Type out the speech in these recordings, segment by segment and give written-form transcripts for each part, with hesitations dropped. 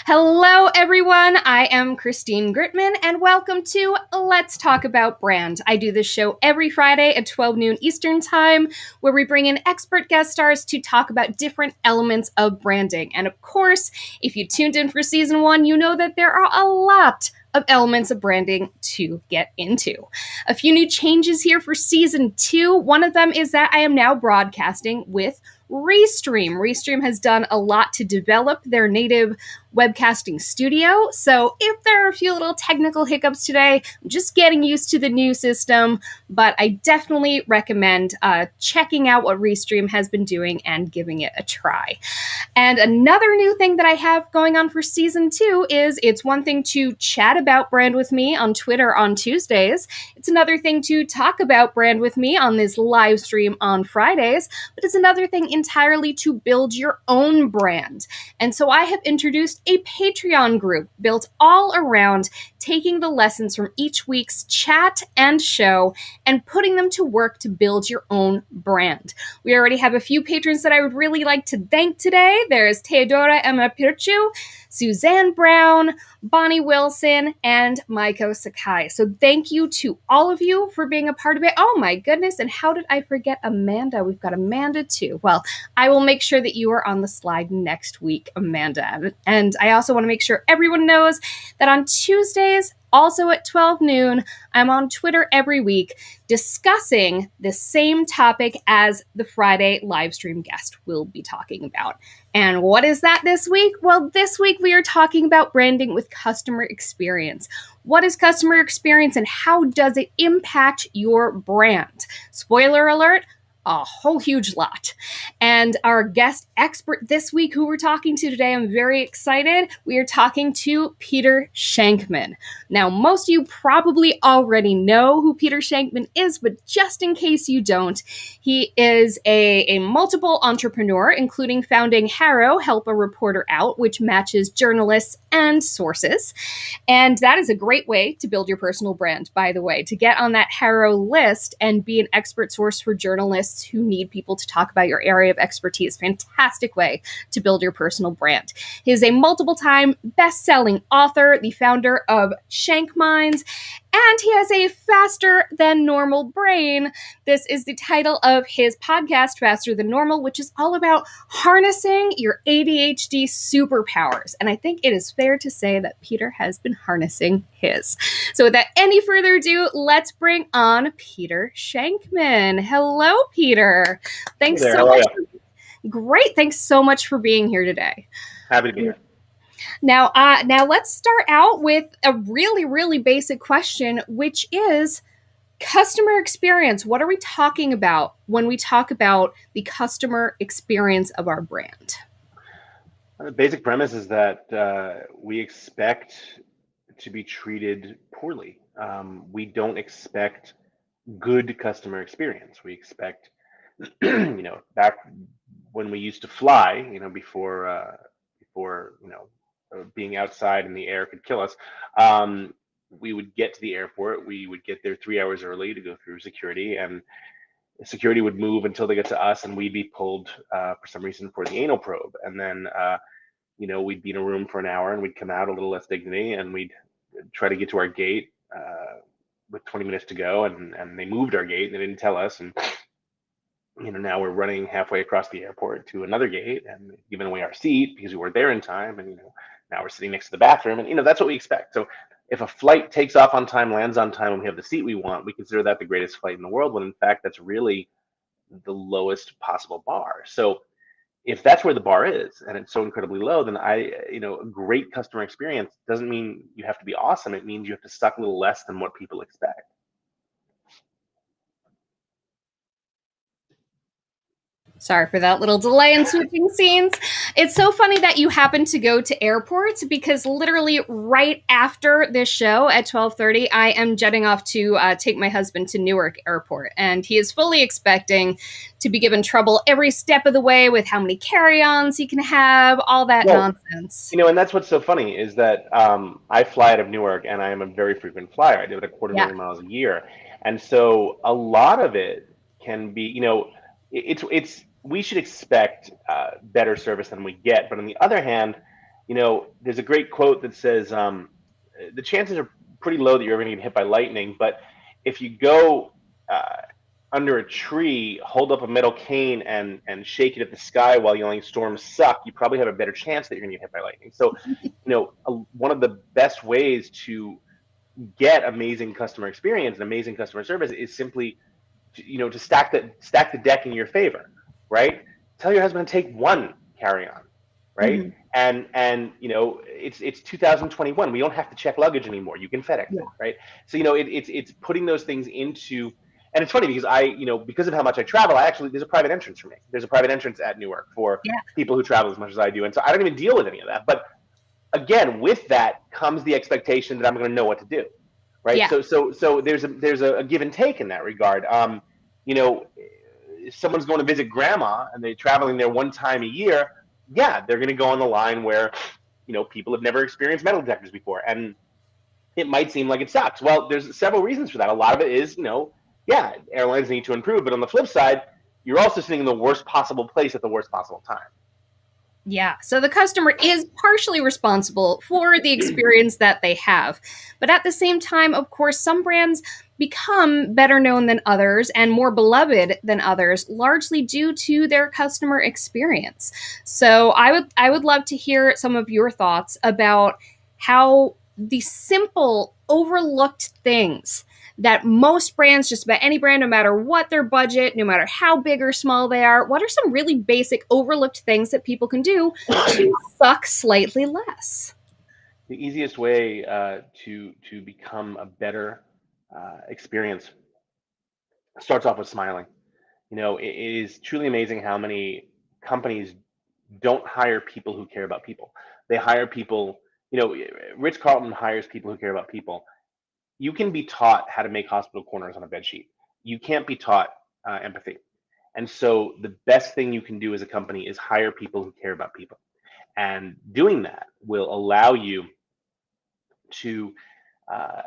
Hello, everyone. I am Christine Gritmon, and welcome to Let's Talk About Brand. I do this show every Friday at 12 noon Eastern Time, where we bring in expert guest stars to talk about different elements of branding. And of course, if you tuned in for season one, you know that there are a lot of elements of branding to get into. A few new changes here for season two. One of them is that I am now broadcasting with RESTREAM. RESTREAM has done a lot to develop their native webcasting studio. So if there are a few little technical hiccups today, I'm just getting used to the new system, but I definitely recommend checking out what RESTREAM has been doing and giving it a try. And another new thing that I have going on for season two is it's one thing to chat about brand with me on Twitter on Tuesdays. It's another thing to talk about brand with me on this live stream on Fridays, but it's another thing entirely to build your own brand. And so I have introduced a Patreon group built all around taking the lessons from each week's chat and show and putting them to work to build your own brand. We already have a few patrons that I would really like to thank today. There's Teodora Emma Pirchu, Suzanne Brown, Bonnie Wilson, and Maiko Sakai. So thank you to all of you for being a part of it. Oh my goodness, and how did I forget Amanda? We've got Amanda too. Well, I will make sure that you are on the slide next week, Amanda. And I also want to make sure everyone knows that on Tuesdays, also at 12 noon, I'm on Twitter every week discussing the same topic as the Friday live stream guest will be talking about. And what is that this week? Well, this week we are talking about branding with customer experience. What is customer experience and how does it impact your brand? Spoiler alert, a whole huge lot. And our guest expert this week who we're talking to today, I'm very excited. We are talking to Peter Shankman. Now, most of you probably already know who Peter Shankman is, but just in case you don't, he is a multiple entrepreneur, including founding HARA, Help a Reporter Out, which matches journalists and sources. And that is a great way to build your personal brand, by the way, to get on that HARA list and be an expert source for journalists who need people to talk about your area of expertise. Fantastic way to build your personal brand. He is a multiple-time best-selling author, the founder of Shankminds, and he has a faster than normal brain. This is the title of his podcast, Faster Than Normal, which is all about harnessing your ADHD superpowers. And I think it is fair to say that Peter has been harnessing his. So without any further ado, let's bring on Peter Shankman. Hello, Peter. Thanks Hey there, so how are much. you? Great. Thanks so much for being here today. Happy to be here. Now let's start out with a really, really basic question, which is customer experience. What are we talking about when we talk about the customer experience of our brand? The basic premise is that we expect to be treated poorly. We don't expect good customer experience. We expect, back when we used to fly, before being outside and the air could kill us. We would get to the airport. We would get there 3 hours early to go through security, and security would move until they get to us, and we'd be pulled for some reason for the anal probe. And then, we'd be in a room for an hour, and we'd come out a little less dignity, and we'd try to get to our gate with 20 minutes to go, and they moved our gate, and they didn't tell us. And now we're running halfway across the airport to another gate and giving away our seat because we weren't there in time. And now we're sitting next to the bathroom, and that's what we expect. So if a flight takes off on time, lands on time, and we have the seat we want, we consider that the greatest flight in the world, when in fact that's really the lowest possible bar. So if that's where the bar is and it's so incredibly low, then a great customer experience doesn't mean you have to be awesome. It means you have to suck a little less than what people expect. Sorry for that little delay in switching scenes. It's so funny that you happen to go to airports, because literally right after this show at 12:30, I am jetting off to take my husband to Newark Airport. And he is fully expecting to be given trouble every step of the way with how many carry-ons he can have, all that nonsense. And that's what's so funny is that I fly out of Newark, and I am a very frequent flyer. I do it a quarter million miles a year. And so a lot of it can be, we should expect better service than we get. But on the other hand, There's a great quote that says, the chances are pretty low that you're ever going to get hit by lightning, but if you go uh, under a tree, hold up a metal cane and shake it at the sky while yelling "storms suck," you probably have a better chance that you're going to get hit by lightning. So, one of the best ways to get amazing customer experience and amazing customer service is simply to stack the deck in your favor, right? Tell your husband to take one carry-on, right? Mm-hmm. It's 2021. We don't have to check luggage anymore. You can FedEx Yeah. it, right? So it's putting those things into. And it's funny because because of how much I travel, there's a private entrance for me. There's a private entrance at Newark for Yeah. people who travel as much as I do, and so I don't even deal with any of that. But again, with that comes the expectation that I'm going to know what to do, right? Yeah. So there's a give and take in that regard. If someone's going to visit grandma and they're traveling there one time a year, yeah, they're going to go on the line where people have never experienced metal detectors before, and it might seem like it sucks. Well, there's several reasons for that. A lot of it is, yeah, airlines need to improve, but on the flip side, you're also sitting in the worst possible place at the worst possible time. Yeah. So the customer is partially responsible for the experience that they have. But at the same time, of course, some brands become better known than others and more beloved than others, largely due to their customer experience. So I would love to hear some of your thoughts about how the simple overlooked things that most brands, just about any brand, no matter what their budget, no matter how big or small they are, what are some really basic overlooked things that people can do to suck slightly less? The easiest way to become a better experience starts off with smiling. It is truly amazing how many companies don't hire people who care about people. They hire people. Ritz Carlton hires people who care about people. You can be taught how to make hospital corners on a bed sheet. You can't be taught empathy. And so the best thing you can do as a company is hire people who care about people. And doing that will allow you to uh,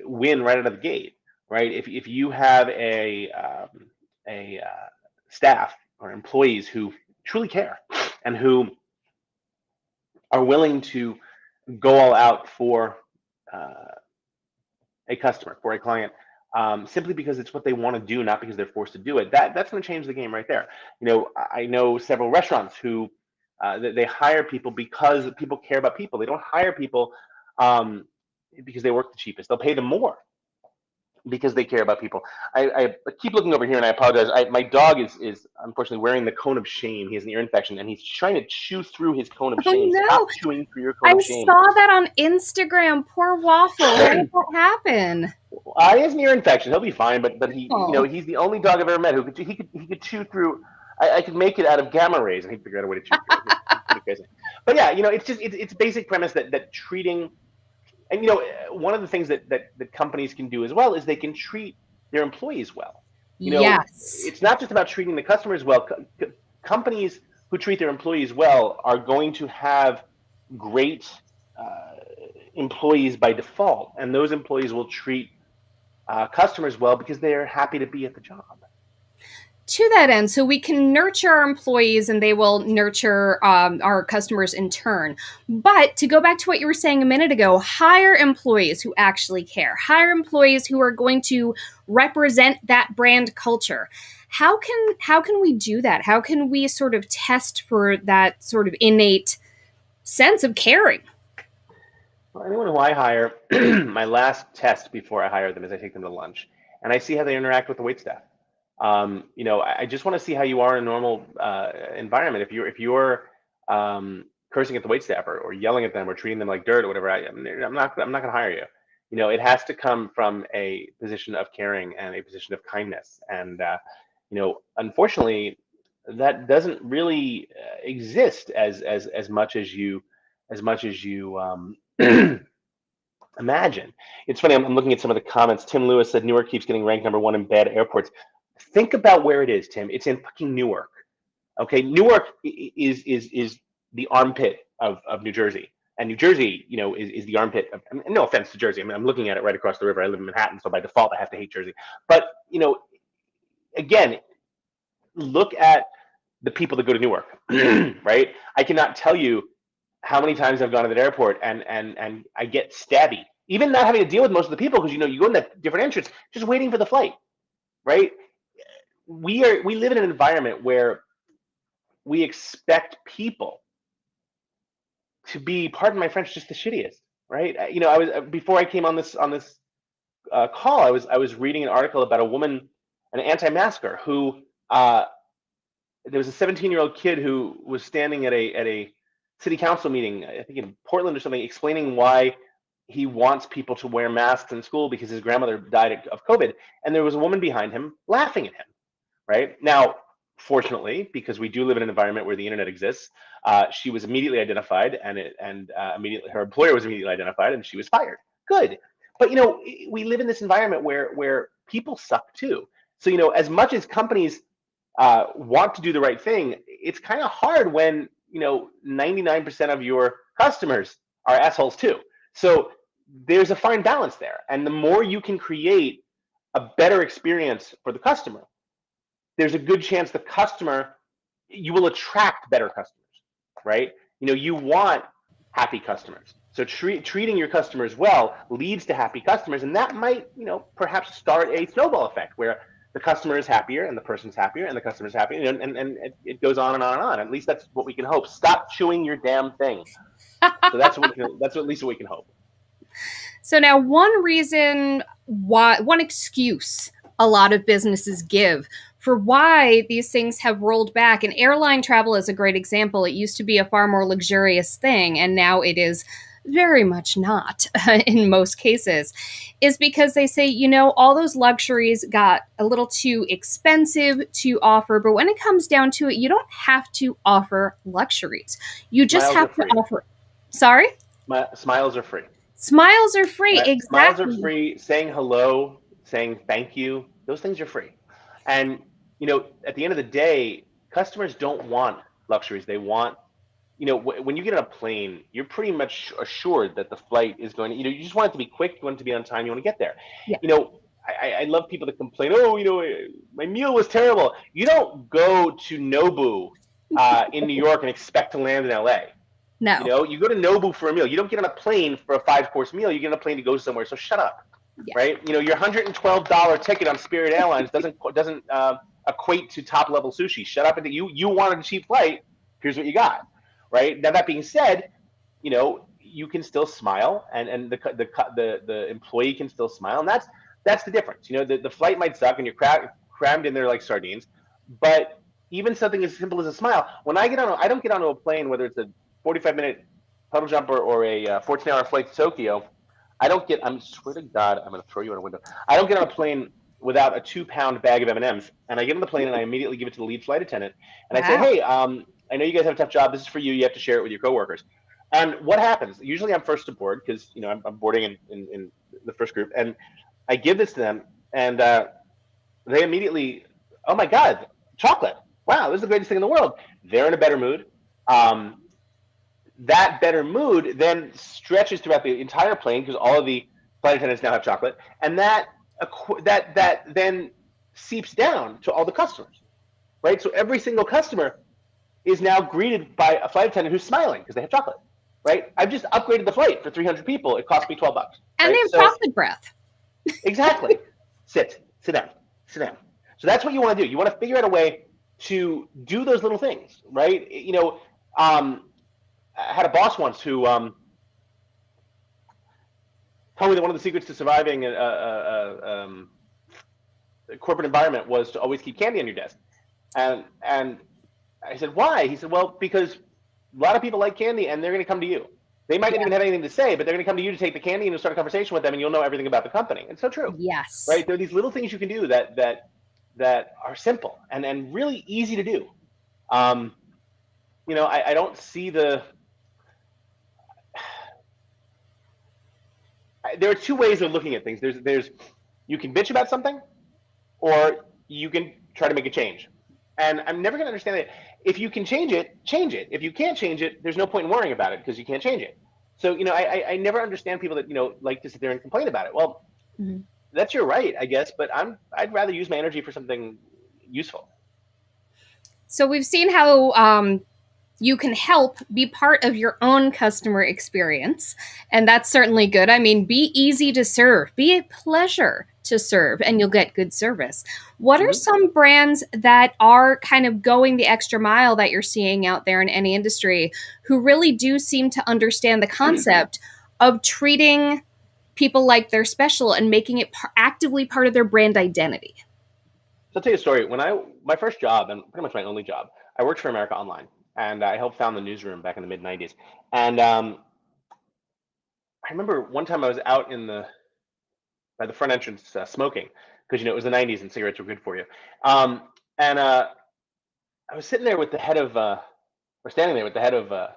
win right out of the gate, right? If you have a staff or employees who truly care and who are willing to go all out for uh, a customer, for a client, simply because it's what they want to do, not because they're forced to do it. That's going to change the game right there. I know several restaurants who they hire people because people care about people. They don't hire people because they work the cheapest. They'll pay them more because they care about people. I keep looking over here and I apologize. My dog is unfortunately wearing the cone of shame. He has an ear infection and he's trying to chew through his cone of Oh shame. Stop no, chewing through your cone I of shame. saw that on Instagram. Poor Waffle. How did that happen? He has an ear infection. He'll be fine, but Oh, he's the only dog I've ever met who he could chew through. I could make it out of gamma rays and he'd figure out a way to chew through it. It's pretty crazy. But yeah, it's basic premise that treating. And one of the things that companies can do as well is they can treat their employees well. yes. It's not just about treating the customers well. Companies who treat their employees well are going to have great uh, employees by default, and those employees will treat customers well because they're happy to be at the job. To that end, so we can nurture our employees and they will nurture our customers in turn. But to go back to what you were saying a minute ago, hire employees who actually care, hire employees who are going to represent that brand culture. How can we do that? How can we sort of test for that sort of innate sense of caring? Well, anyone who I hire, my last test before I hire them is I take them to lunch and I see how they interact with the waitstaff. I just want to see how you are in a normal environment. If you're cursing at the waitstaff or yelling at them or treating them like dirt or whatever, I'm not going to hire you. It has to come from a position of caring and a position of kindness. And unfortunately, that doesn't really exist as much as you imagine. It's funny. I'm looking at some of the comments. Tim Lewis said Newark keeps getting ranked number one in bad airports. Think about where it is, Tim. It's in fucking Newark. Okay, Newark is the armpit of New Jersey, and New Jersey, is the armpit of. No offense to Jersey. I mean, I'm looking at it right across the river. I live in Manhattan, so by default, I have to hate Jersey. But again, look at the people that go to Newark, right? I cannot tell you how many times I've gone to the airport and I get stabby, even not having to deal with most of the people because you go in that different entrance, just waiting for the flight, right? We live in an environment where we expect people to be, pardon my French, just the shittiest, right? I was before I came on this call, I was reading an article about a woman, an anti-masker, who there was a 17-year-old kid who was standing at a city council meeting, I think in Portland or something, explaining why he wants people to wear masks in school because his grandmother died of COVID, and there was a woman behind him laughing at him. Right now, fortunately, because we do live in an environment where the internet exists, she was immediately identified, and immediately her employer was immediately identified, and she was fired. Good, but we live in this environment where people suck too. So as much as companies want to do the right thing, it's kind of hard when 99% of your customers are assholes too. So there's a fine balance there, and the more you can create a better experience for the customer, there's a good chance you will attract better customers, right? You want happy customers. So treating your customers well leads to happy customers, and that might, perhaps start a snowball effect where the customer is happier and the person's happier and the customer's happier, and it goes on and on and on. At least that's what we can hope. Stop chewing your damn thing. So that's at least what we can hope. So now one excuse a lot of businesses give for why these things have rolled back, and airline travel is a great example. It used to be a far more luxurious thing, and now it is very much not in most cases, is because they say, all those luxuries got a little too expensive to offer. But when it comes down to it, you don't have to offer luxuries. You just Smiles have to offer. Sorry? Smiles are free. Smiles are free. Exactly. Smiles are free. Saying hello, saying thank you, those things are free. And at the end of the day, customers don't want luxuries. They want, when you get on a plane, you're pretty much assured that the flight is going to, you just want it to be quick, you want it to be on time, you want to get there. Yeah. I love people that complain, my meal was terrible. You don't go to Nobu in New York and expect to land in LA. No. You go to Nobu for a meal. You don't get on a plane for a 5-course meal. You get on a plane to go somewhere. So shut up, right? Your $112 ticket on Spirit Airlines doesn't equate to top level sushi. Shut up. And you wanted a cheap flight. Here's what you got, right? Now that being said, you can still smile, and the employee can still smile, and that's the difference. The flight might suck, and you're crammed in there like sardines, but even something as simple as a smile. When I don't get onto a plane, whether it's a 45-minute puddle jump or a 14-hour flight to Tokyo. I swear to God, I'm going to throw you out a window. I don't get on a plane without a 2-pound bag of M&Ms, and I get on the plane and I immediately give it to the lead flight attendant, and I say, hey, I know you guys have a tough job. This is for you. You have to share it with your coworkers. And what happens? Usually I'm first to board because I'm boarding in the first group, and I give this to them, and they immediately, oh my God, chocolate! Wow, this is the greatest thing in the world. They're in a better mood. That better mood then stretches throughout the entire plane because all of the flight attendants now have chocolate, and that then seeps down to all the customers, right? So every single customer is now greeted by a flight attendant who's smiling because they have chocolate, right? I've just upgraded the flight for 300 people. It cost me $12. And they have chocolate breath. Exactly. Sit down. So that's what you want to do. You want to figure out a way to do those little things, right? I had a boss once who told me that one of the secrets to surviving a corporate environment was to always keep candy on your desk. And I said, why? He said, well, because a lot of people like candy and they're going to come to you. They might not even have anything to say, but they're going to come to you to take the candy and you'll start a conversation with them and you'll know everything about the company. It's so true. Yes. Right? There are these little things you can do that are simple and really easy to do. I don't see there are two ways of looking at things. There's you can bitch about something, or you can try to make a change. And I'm never going to understand it. If you can change it, change it. If you can't change it, there's no point in worrying about it because you can't change it. So I never understand people that like to sit there and complain about it. Well, that's your right, I guess. But I'd rather use my energy for something useful. So we've seen how you can help be part of your own customer experience. And that's certainly good. I mean, be easy to serve, be a pleasure to serve, and you'll get good service. What are some brands that are kind of going the extra mile that you're seeing out there in any industry who really do seem to understand the concept of treating people like they're special and making it actively part of their brand identity? So I'll tell you a story. When my first job, and pretty much my only job, I worked for America Online, and I helped found the newsroom back in the mid '90s. And I remember one time I was out by the front entrance smoking, because it was the '90s and cigarettes were good for you. And I was sitting there with the head of, or standing there with the head of, it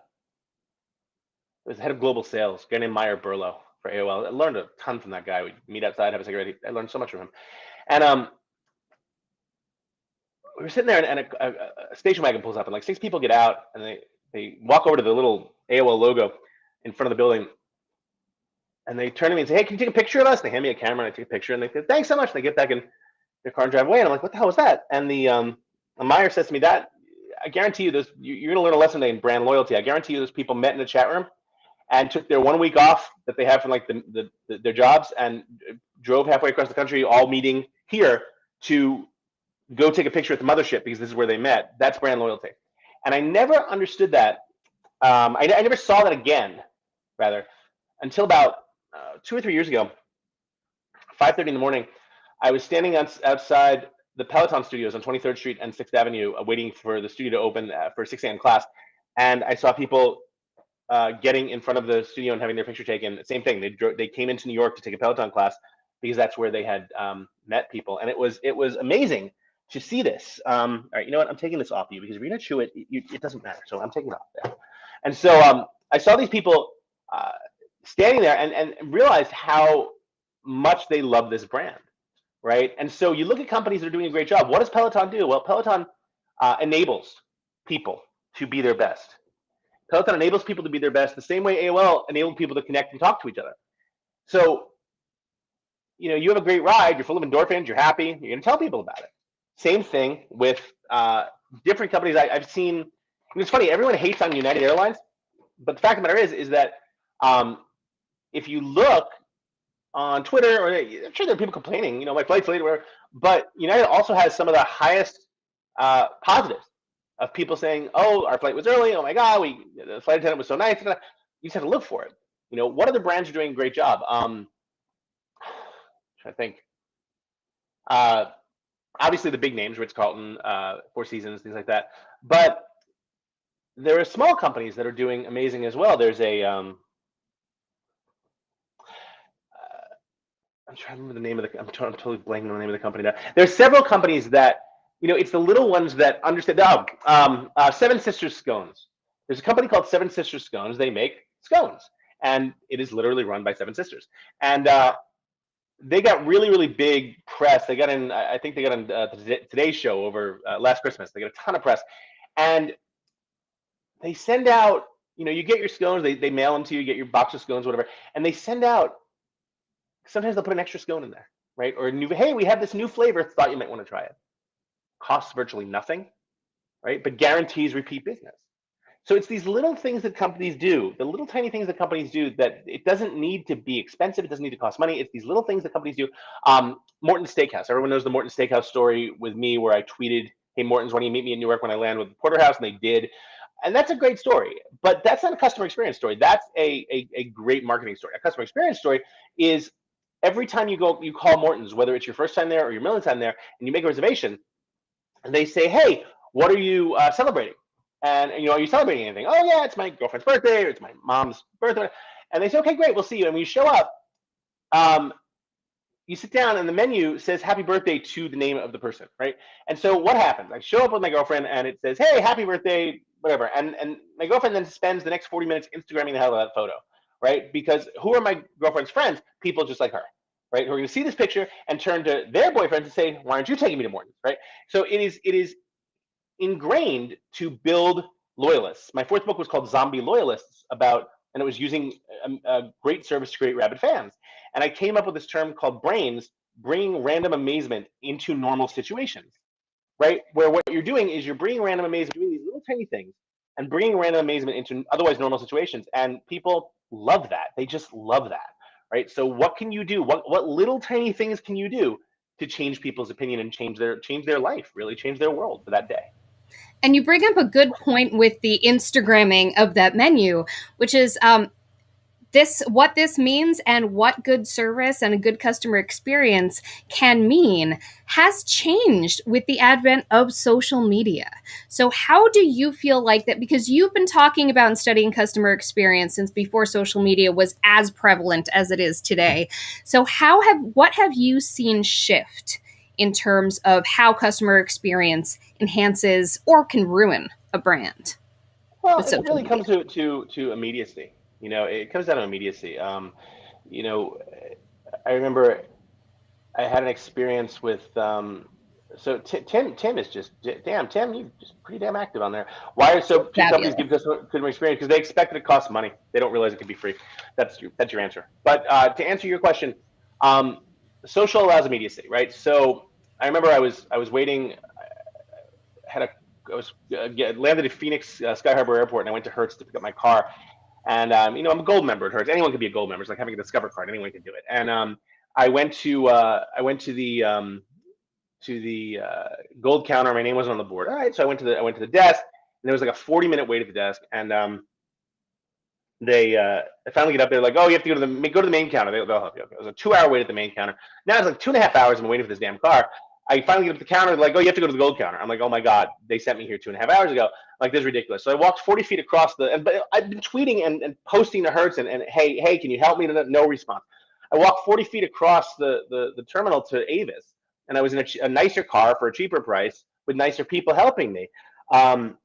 was the head of global sales, a guy named Meyer Burlow for AOL. I learned a ton from that guy. We'd meet outside, have a cigarette. I learned so much from him. And we were sitting there, and a station wagon pulls up, and like 6 people get out, and they walk over to the little AOL logo in front of the building, and they turn to me and say, "Hey, can you take a picture of us?" They hand me a camera, and I take a picture, and they say, "Thanks so much." And they get back in their car and drive away, and I'm like, "What the hell was that?" And the Meyer says to me, "That I guarantee you, you're going to learn a lesson today in brand loyalty. I guarantee you, those people met in the chat room and took their 1 week off that they have from like their jobs, and drove halfway across the country, all meeting here to go take a picture at the mothership because this is where they met. That's brand loyalty." And I never understood that. I never saw that again, rather, until about 2 or 3 years ago. 5:30 in the morning, I was standing outside the Peloton studios on 23rd Street and 6th Avenue, waiting for the studio to open for a 6 a.m. class. And I saw people getting in front of the studio and having their picture taken. Same thing. They came into New York to take a Peloton class because that's where they had met people, and it was amazing to see this. All right, you know what? I'm taking this off you, because if you're not chew it, it doesn't matter. So I'm taking it off there. And so I saw these people standing there, and realized how much they love this brand, right? And so you look at companies that are doing a great job. What does Peloton do? Well, Peloton enables people to be their best. Peloton enables people to be their best the same way AOL enabled people to connect and talk to each other. So, you have a great ride, you're full of endorphins, you're happy, you're going to tell people about it. Same thing with different companies. I've seen, it's funny, everyone hates on United Airlines, but the fact of the matter is that if you look on Twitter, or I'm sure there are people complaining, my flight's late, or whatever, but United also has some of the highest positives of people saying, "Oh, our flight was early. Oh my God, the flight attendant was so nice." You just have to look for it. What other brands are doing a great job? I think, obviously the big names, Ritz-Carlton, Four Seasons, things like that. But there are small companies that are doing amazing as well. There's I'm trying to remember the name of I'm totally blanking on the name of the company now. There's several companies that, it's the little ones that understand. Seven Sisters Scones. There's a company called Seven Sisters Scones. They make scones, and it is literally run by seven sisters. And they got really, really big press. They got in, I think they got in Today's Show over last Christmas. They got a ton of press, and they send out, you get your scones. They mail them to you. You get your box of scones, whatever, and they send out. Sometimes they'll put an extra scone in there, right? Or hey, we have this new flavor. Thought you might want to try it. Costs virtually nothing, right? But guarantees repeat business. So it's these little things that companies do, the little tiny things that companies do, that it doesn't need to be expensive. It doesn't need to cost money. It's these little things that companies do. Morton's Steakhouse. Everyone knows the Morton's Steakhouse story with me, where I tweeted, "Hey, Morton's, why don't you meet me in Newark when I land with the Porterhouse?" And they did. And that's a great story. But that's not a customer experience story. That's a great marketing story. A customer experience story is every time you call Morton's, whether it's your first time there or your millionth time there, and you make a reservation, and they say, "Hey, what are you celebrating?" And are you celebrating anything? "Oh yeah, it's my girlfriend's birthday, or it's my mom's birthday." And they say, "Okay, great, we'll see you." And when you show up, you sit down, and the menu says "Happy Birthday" to the name of the person, right? And so what happens? I show up with my girlfriend, and it says, "Hey, happy birthday," whatever. And my girlfriend then spends the next 40 minutes Instagramming the hell out of that photo, right? Because who are my girlfriend's friends? People just like her, right? Who are going to see this picture and turn to their boyfriends and say, "Why aren't you taking me to Morton's?" Right? So it is ingrained to build loyalists. My fourth book was called Zombie Loyalists, and it was using a great service to create rabid fans. And I came up with this term called brains, bringing random amazement into normal situations, right? Where what you're doing is you're bringing random amazement, doing these little tiny things, and bringing random amazement into otherwise normal situations. And people love that. They just love that, right? So what can you do? What little tiny things can you do to change people's opinion and change their life, really change their world for that day? And you bring up a good point with the Instagramming of that menu, which is what this means and what good service and a good customer experience can mean has changed with the advent of social media. So how do you feel like that, because you've been talking about and studying customer experience since before social media was as prevalent as it is today. So what have you seen shift in terms of how customer experience enhances or can ruin a brand Well, with it social really media? comes to immediacy. It comes down to immediacy. You know, I remember I had an experience with so Tim is just damn Tim, you just pretty damn active on there. Why are so few companies Fabulous. give customer experience? Because they expect it to cost money. They don't realize it can be free. That's your answer. But to answer your question, um, social allows immediacy, right? So I remember I was waiting. Had a I was landed at Phoenix Sky Harbor Airport, and I went to Hertz to pick up my car. And I'm a gold member at Hertz. Anyone can be a gold member. It's like having a Discover card. Anyone can do it. And I went to the gold counter. My name wasn't on the board. All right, so I went to the desk, and there was like a 40-minute wait at the desk. And they finally get up there, like, oh, you have to go to the main counter. They'll help you. Okay. It was a 2-hour wait at the main counter. Now it's like 2.5 hours. I'm waiting for this damn car. I finally get up to the counter. They're like, oh, you have to go to the gold counter. I'm like, oh my god, they sent me here 2.5 hours ago. Like, this is ridiculous. So I walked 40 feet across but I've been tweeting and posting to Hertz and hey, can you help me? No response. I walked 40 feet across the terminal to Avis, and I was in a nicer car for a cheaper price with nicer people helping me. And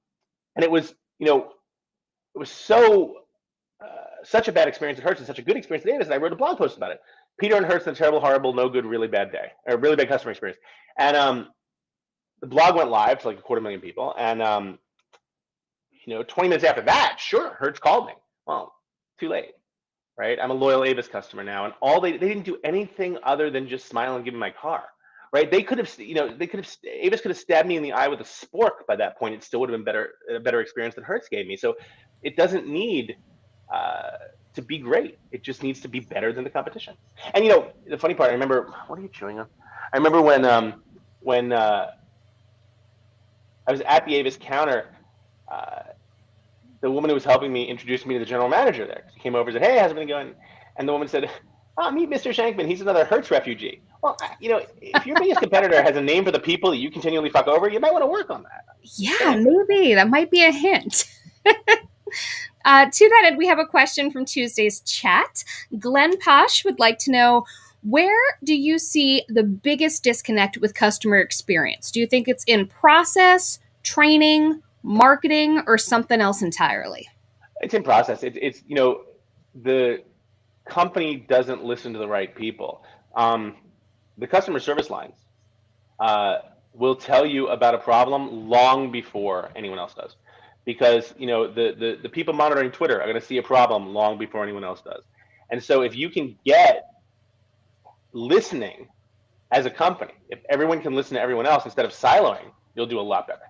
it was, it was such a bad experience at Hertz and such a good experience at Avis that I wrote a blog post about it. Peter and Hertz, a terrible, horrible, no good, really bad day, or really bad customer experience. And the blog went live to like 250,000 people. And 20 minutes after that, sure, Hertz called me. Well, too late, right? I'm a loyal Avis customer now, and they didn't do anything other than just smile and give me my car, right? They could have, Avis could have stabbed me in the eye with a spork by that point. It still would have been a better experience than Hertz gave me. So it doesn't need to be great. It just needs to be better than the competition. And the funny part, I remember, what are you chewing on? I remember when I was at the Avis counter, the woman who was helping me introduced me to the general manager there. She came over and said, hey, how's it been going? And the woman said, oh, meet Mr. Shankman. He's another Hertz refugee. Well, if your biggest competitor has a name for the people that you continually fuck over, you might want to work on that. Yeah, maybe that might be a hint. To that end, we have a question from Tuesday's chat. Glenn Posh would like to know, where do you see the biggest disconnect with customer experience? Do you think it's in process, training, marketing, or something else entirely? It's in process. It's the company doesn't listen to the right people. The customer service lines will tell you about a problem long before anyone else does, because the people monitoring Twitter are going to see a problem long before anyone else does. And so if you can get listening as a company, if everyone can listen to everyone else instead of siloing, you'll do a lot better.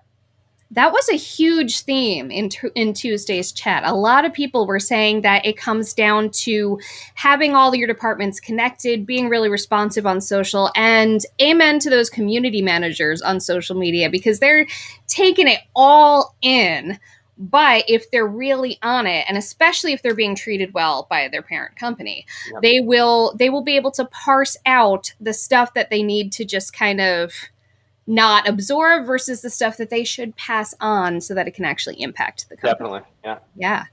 That was a huge theme in Tuesday's chat. A lot of people were saying that it comes down to having all your departments connected, being really responsive on social, and amen to those community managers on social media, because they're taking it all in. But if they're really on it, and especially if they're being treated well by their parent company, Yep. they will be able to parse out the stuff that they need to just kind of not absorb versus the stuff that they should pass on so that it can actually impact the company. Definitely, yeah.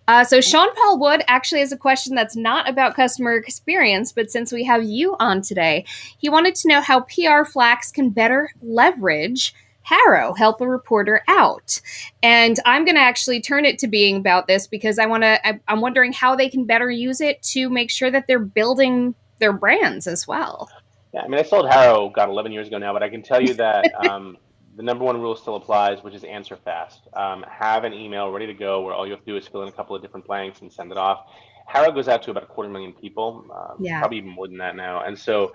Yeah. So Sean Paul Wood actually has a question that's not about customer experience, but since we have you on today, he wanted to know how PR Flax can better leverage HARA, help a reporter out. And I'm going to actually turn it to being about this because I'm wondering how they can better use it to make sure that they're building their brands as well. Yeah, I mean, I sold HARA, 11 years ago now, but I can tell you that the number one rule still applies, which is answer fast. Have an email ready to go where all you have to do is fill in a couple of different blanks and send it off. HARA goes out to about 250,000 people, Yeah. probably even more than that now. And so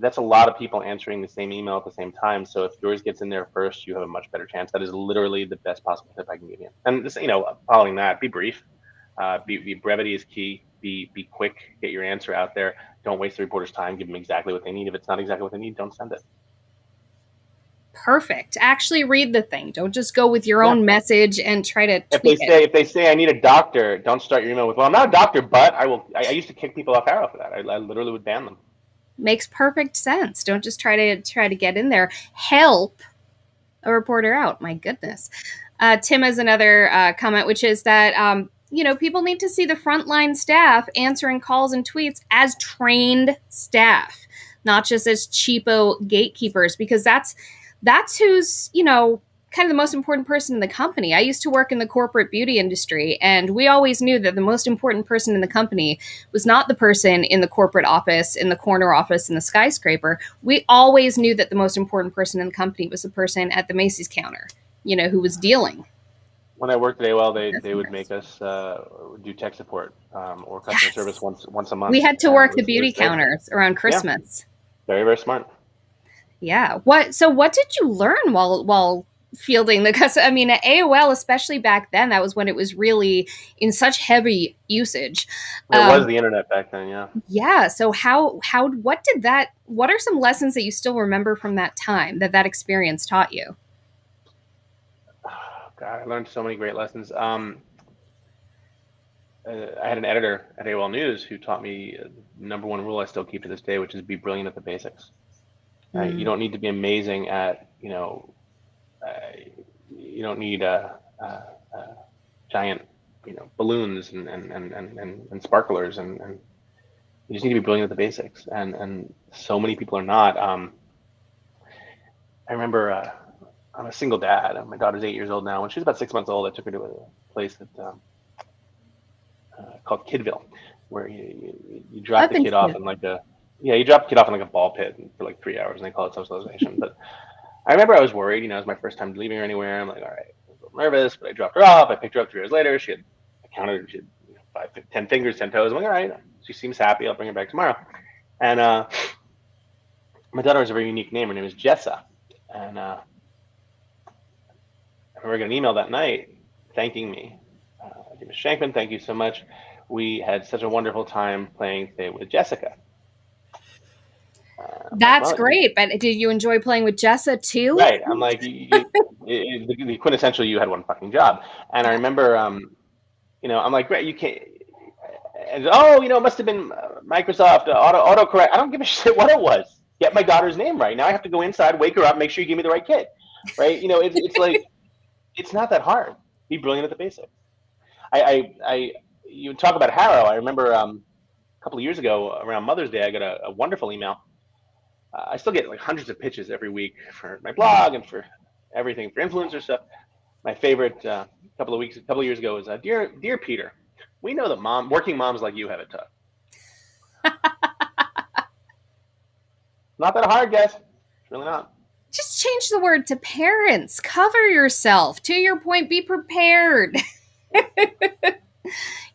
that's a lot of people answering the same email at the same time. So if yours gets in there first, you have a much better chance. That is literally the best possible tip I can give you. And this, following that, be brief. Be brevity is key. Be quick. Get your answer out there. Don't waste the reporter's time. Give them exactly what they need. If it's not exactly what they need, don't send it. Perfect. Actually read the thing. Don't just go with your own message and try to tweak it. If they say I need a doctor, don't start your email with, well, I'm not a doctor, but I will. I used to kick people off HARA for that. I literally would ban them. Makes perfect sense. Don't just try to get in there. Help a reporter out. My goodness. Tim has another comment, which is that people need to see the frontline staff answering calls and tweets as trained staff, not just as cheapo gatekeepers, because that's who's kind of the most important person in the company. I used to work in the corporate beauty industry, and we always knew that the most important person in the company was not the person in the corporate office, in the corner office, in the skyscraper. We always knew that the most important person in the company was the person at the Macy's counter, who was dealing. When I worked at AOL, they would make us do tech support or customer service once a month. We had to work the beauty counters around Christmas. Yeah. Very, very smart. Yeah. So what did you learn while fielding the customer? I mean, at AOL, especially back then, that was when it was really in such heavy usage. It was the internet back then, yeah. Yeah. So what are some lessons that you still remember from that time, that experience taught you? God, I learned so many great lessons. I had an editor at AOL News who taught me the number one rule I still keep to this day, which is be brilliant at the basics. You don't need to be amazing at, you don't need giant, balloons and sparklers, and you just need to be brilliant at the basics. And so many people are not. I remember I'm a single dad. My daughter's 8 years old now. When she was about 6 months old, I took her to a place that called Kidville, where you drop the kid off in you drop the kid off in like a ball pit for like 3 hours, and they call it socialization. But I remember I was worried. It was my first time leaving her anywhere. I'm like, all right, I was a little nervous, but I dropped her off. I picked her up 3 years later. She had 10 fingers, 10 toes. I'm like, all right, she seems happy. I'll bring her back tomorrow. And my daughter has a very unique name. Her name is Jessa. And I remember getting an email that night thanking me. Peter Shankman, thank you so much. We had such a wonderful time playing today with Jessica. That's great, but did you enjoy playing with Jessa too? Right. I'm like, the quintessential you had one fucking job. And I remember, I'm like, great, you can't. And it must have been Microsoft autocorrect. I don't give a shit what it was. Get my daughter's name right. Now I have to go inside, wake her up, make sure you give me the right kid. Right? It's like, it's not that hard. Be brilliant at the basics. You talk about HARA. I remember a couple of years ago around Mother's Day, I got a wonderful email. I still get like hundreds of pitches every week for my blog and for everything, for influencer stuff. My favorite couple of years ago was, dear Peter, we know that working moms like you have it tough. Not that hard, guys. It's really not. Just change the word to parents. Cover yourself. To your point, be prepared.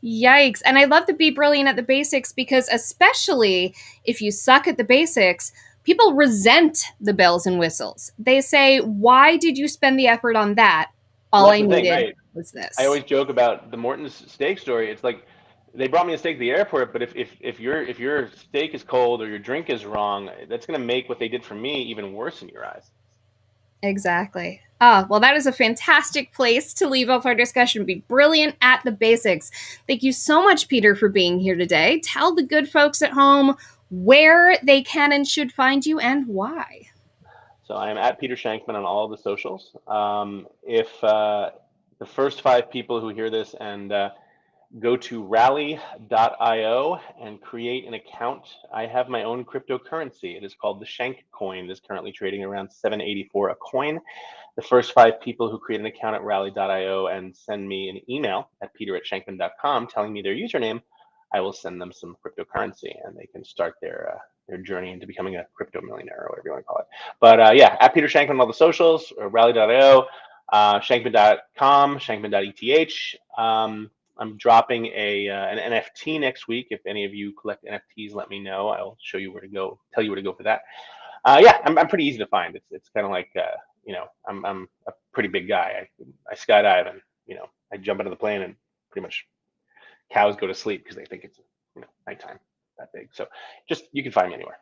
Yikes. And I love to be brilliant at the basics, because especially if you suck at the basics, people resent the bells and whistles. They say, why did you spend the effort on that? All I needed was this. I always joke about the Morton's steak story. It's like, they brought me a steak to the airport, but if your steak is cold or your drink is wrong, that's going to make what they did for me even worse in your eyes. Exactly. Well, that is a fantastic place to leave off our discussion. Be brilliant at the basics. Thank you so much, Peter, for being here today. Tell the good folks at home where they can and should find you and why. So I am at Peter Shankman on all of the socials. If the first 5 people who hear this and go to rally.io and create an account, I have my own cryptocurrency. It is called the Shank coin. It is currently trading around $7.84 a coin. The first 5 people who create an account at rally.io and send me an email at peter@shankman.com telling me their username, I will send them some cryptocurrency, and they can start their journey into becoming a crypto millionaire, or whatever you want to call it. But at Peter Shankman on all the socials, or rally.io, shankman.com, shankman.eth. I'm dropping an NFT next week. If any of you collect NFTs, let me know. I'll show you where to go, tell you where to go for that. Yeah, I'm pretty easy to find. It's kind of like I'm a pretty big guy. I skydive, and I jump into the plane, and pretty much cows go to sleep because they think it's nighttime that big. So just you can find me anywhere.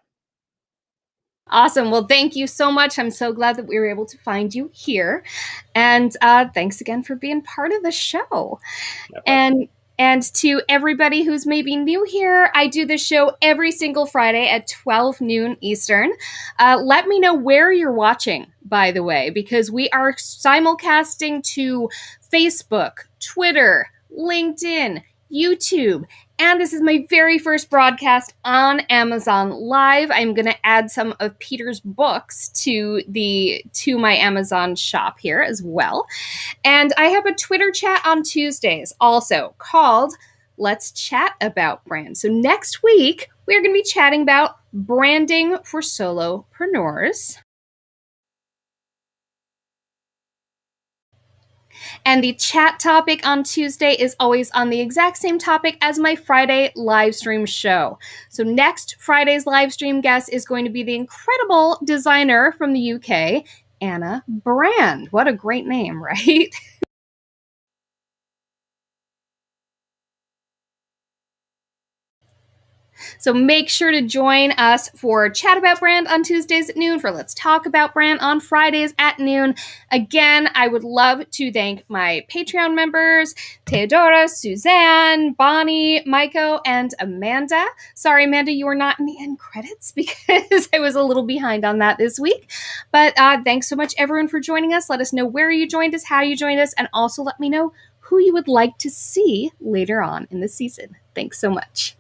Awesome. Well, thank you so much. I'm so glad that we were able to find you here. And thanks again for being part of the show. And to everybody who's maybe new here, I do this show every single Friday at 12 noon Eastern. Let me know where you're watching, by the way, because we are simulcasting to Facebook, Twitter, LinkedIn, YouTube, and this is my very first broadcast on Amazon Live. I'm going to add some of Peter's books to my Amazon shop here as well. And I have a Twitter chat on Tuesdays also called Let's Chat About Brand. So next week, we're going to be chatting about branding for solopreneurs. And the chat topic on Tuesday is always on the exact same topic as my Friday live stream show. So next Friday's live stream guest is going to be the incredible designer from the UK, Anna Brand. What a great name, right? So make sure to join us for Chat About Brand on Tuesdays at noon, for Let's Talk About Brand on Fridays at noon. Again, I would love to thank my Patreon members, Theodora, Suzanne, Bonnie, Maiko, and Amanda. Sorry, Amanda, you were not in the end credits because I was a little behind on that this week. But thanks so much, everyone, for joining us. Let us know where you joined us, how you joined us, and also let me know who you would like to see later on in the season. Thanks so much.